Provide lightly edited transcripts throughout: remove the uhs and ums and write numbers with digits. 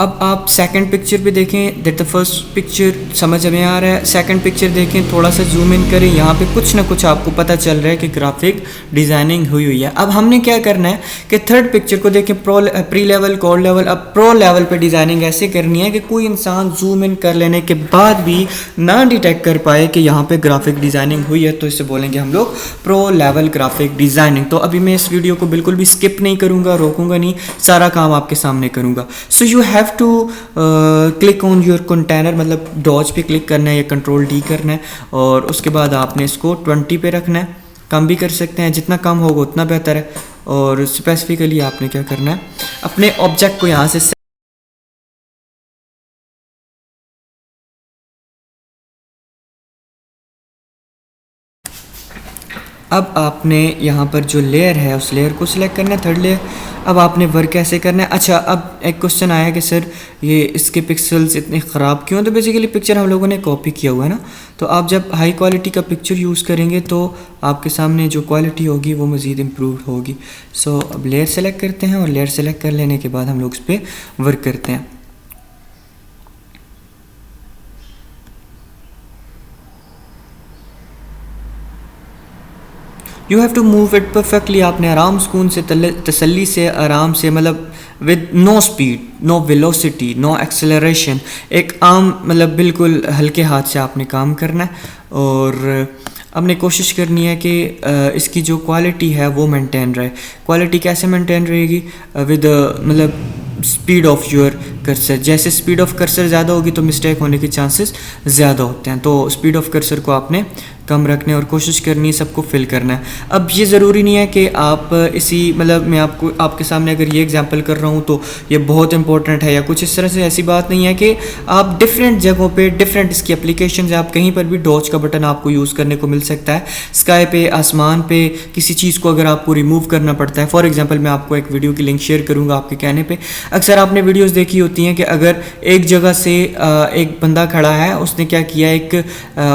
अब आप second picture पे देखें, दैट द फर्स्ट पिक्चर समझ में आ रहा है। सेकंड पिक्चर देखें, थोड़ा सा जूम इन करें, यहाँ पे कुछ ना कुछ आपको पता चल रहा है कि ग्राफिक डिज़ाइनिंग हुई हुई है। अब हमने क्या करना है कि थर्ड पिक्चर को देखें, प्री लेवल, कोड लेवल। अब प्रो लेवल पे डिज़ाइनिंग ऐसे करनी है कि कोई इंसान जूम इन कर लेने के बाद भी ना डिटेक्ट कर पाए कि यहाँ पे ग्राफिक डिज़ाइनिंग हुई है, तो इसे बोलेंगे हम लोग प्रो लेवल ग्राफिक डिज़ाइनिंग। तो अभी मैं इस वीडियो को बिल्कुल भी स्किप नहीं करूँगा, रोकूंगा नहीं, सारा काम आपके सामने करूँगा। So you have to click on your container, मतलब डॉज पे क्लिक करना है या कंट्रोल डी करना है, और उसके बाद आपने इसको 20 पे रखना है। कम भी कर सकते हैं, जितना कम होगा उतना बेहतर है। और स्पेसिफिकली आपने क्या करना है, अपने ऑब्जेक्ट को यहाँ से अब आपने यहाँ पर जो लेयर है उस लेयर को सिलेक्ट करना है, थर्ड लेयर। अब आपने वर्क कैसे करना है। अच्छा, अब एक क्वेश्चन आया कि सर ये इसके पिक्सल्स इतने ख़राब क्यों? तो बेसिकली पिक्चर हम लोगों ने कॉपी किया हुआ है ना, तो आप जब हाई क्वालिटी का पिक्चर यूज़ करेंगे तो आपके सामने जो क्वालिटी होगी वो मज़ीद इम्प्रूव होगी। सो अब लेयर सेलेक्ट करते हैं, और लेयर सेलेक्ट कर लेने के बाद हम लोग इस पर वर्क करते हैं। You have to move it perfectly. आपने आराम सुकून से, तसल्ली से, आराम से, मतलब with no speed, no velocity, no acceleration, एक आम मतलब बिल्कुल हल्के हाथ से आपने काम करना है। और आपने कोशिश करनी है कि इसकी जो क्वालिटी है वो मेंटेन रहे। क्वालिटी कैसे मेंटेन रहेगी? विद मतलब स्पीड ऑफ योर कर्सर। जैसे स्पीड ऑफ कर्सर ज़्यादा होगी तो मिस्टेक होने के चांसेस ज़्यादा होते हैं, तो स्पीड ऑफ कर्सर को आपने कम रखने और कोशिश करनी है सबको फिल करना है। अब ये ज़रूरी नहीं है कि आप इसी, मतलब मैं आपके सामने अगर ये एग्जांपल कर रहा हूँ तो ये बहुत इंपॉर्टेंट है या कुछ इस तरह से, ऐसी बात नहीं है कि आप डिफरेंट जगहों पे डिफरेंट इसकी एप्लीकेशन है। आप कहीं पर भी डॉज का बटन आपको यूज़ करने को मिल सकता है। स्काई पे, आसमान पे किसी चीज़ को अगर आपको रिमूव करना पड़ता है, फॉर एग्जाम्पल मैं आपको एक वीडियो की लिंक शेयर करूँगा आपके कहने पर। अक्सर आपने वीडियोज़ देखी होती हैं कि अगर एक जगह से एक बंदा खड़ा है, उसने क्या किया, एक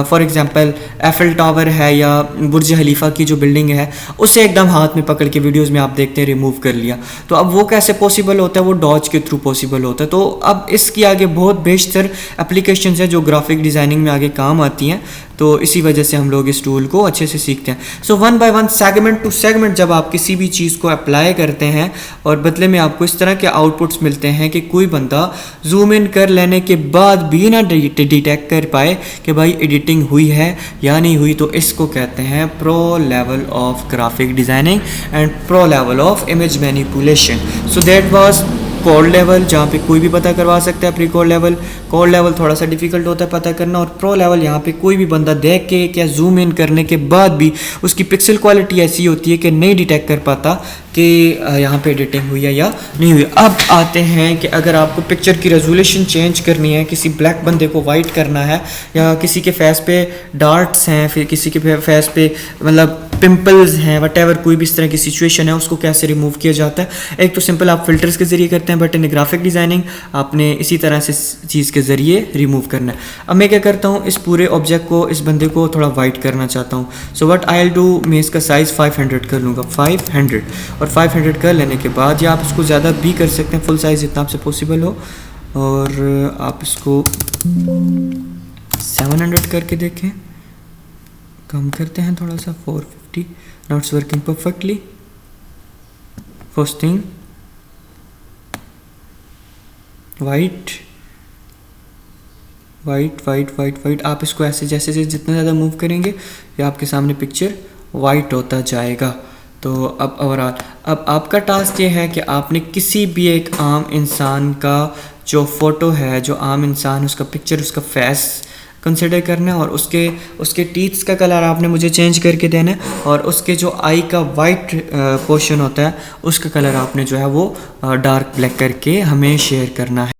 फॉर एग्जाम्पल एफएल टावर है या बुर्ज खलीफा की जो बिल्डिंग है, उसे एकदम हाथ में पकड़ के वीडियोस में आप देखते हैं रिमूव कर लिया। तो अब वो कैसे पॉसिबल होता है? वो डॉज के थ्रू पॉसिबल होता है। तो अब इसकी आगे बहुत बेशतर एप्लीकेशंस हैं जो ग्राफिक डिज़ाइनिंग में आगे काम आती हैं, तो इसी वजह से हम लोग इस टूल को अच्छे से सीखते हैं। So one by one, segment to segment जब आप किसी भी चीज़ को अप्लाई करते हैं और बदले में आपको इस तरह के आउटपुट्स मिलते हैं कि कोई बंदा जूम इन कर लेने के बाद भी ना डिटेक्ट कर पाए कि भाई एडिटिंग हुई है या नहीं हुई, तो इसको कहते हैं pro level of graphic designing and pro level of image manipulation. So that was code level, जहाँ पे कोई भी पता करवा सकता है। प्री कोड लेवल थोड़ा सा डिफिकल्ट होता है पता करना, और प्रो लेवल यहाँ पे कोई भी बंदा देख के क्या जूम इन करने के बाद भी उसकी पिक्सल क्वालिटी ऐसी होती है कि नहीं डिटेक्ट कर पाता कि यहाँ पे एडिटिंग हुई है या नहीं हुई। अब आते हैं कि अगर आपको पिक्चर की रेजोल्यूशन चेंज करनी है, किसी ब्लैक बंदे को वाइट करना है, या किसी के फेस पे डार्ट्स हैं, फिर किसी के फेस पे मतलब पिंपल्स हैं, वटेवर कोई भी इस तरह की सिचुएशन है, उसको कैसे रिमूव किया जाता है? एक तो सिंपल आप फिल्टर्स के जरिए करते हैं, बट इन ग्राफिक डिज़ाइनिंग आपने इसी तरह से चीज़ के ज़रिए रिमूव करना है। अब मैं क्या करता हूँ, इस पूरे ऑब्जेक्ट को, इस बंदे को थोड़ा वाइट करना चाहता हूँ। So what I will do, मैं इसका साइज़ 500 कर लूँगा, 500, और 500 कर लेने के बाद, या आप इसको ज़्यादा भी कर सकते हैं, फुल साइज़ जितना आपसे पॉसिबल हो, और आप इसको 700 करके देखें। कम करते हैं थोड़ा सा, 450। Now it's working perfectly. First thing, white white white white white. आप इसको ऐसे जैसे जैसे जितना ज़्यादा मूव करेंगे ये आपके सामने पिक्चर वाइट होता जाएगा। तो अब ओवरऑल अब आपका टास्क ये है कि आपने किसी भी एक आम इंसान का जो फ़ोटो है, जो आम इंसान, उसका पिक्चर, उसका फेस कंसिडर करना है, और उसके टीथ्स का कलर आपने मुझे चेंज करके देना है, और उसके जो आई का वाइट पोर्शन होता है उसका कलर आपने जो है वो डार्क ब्लैक करके हमें शेयर करना है।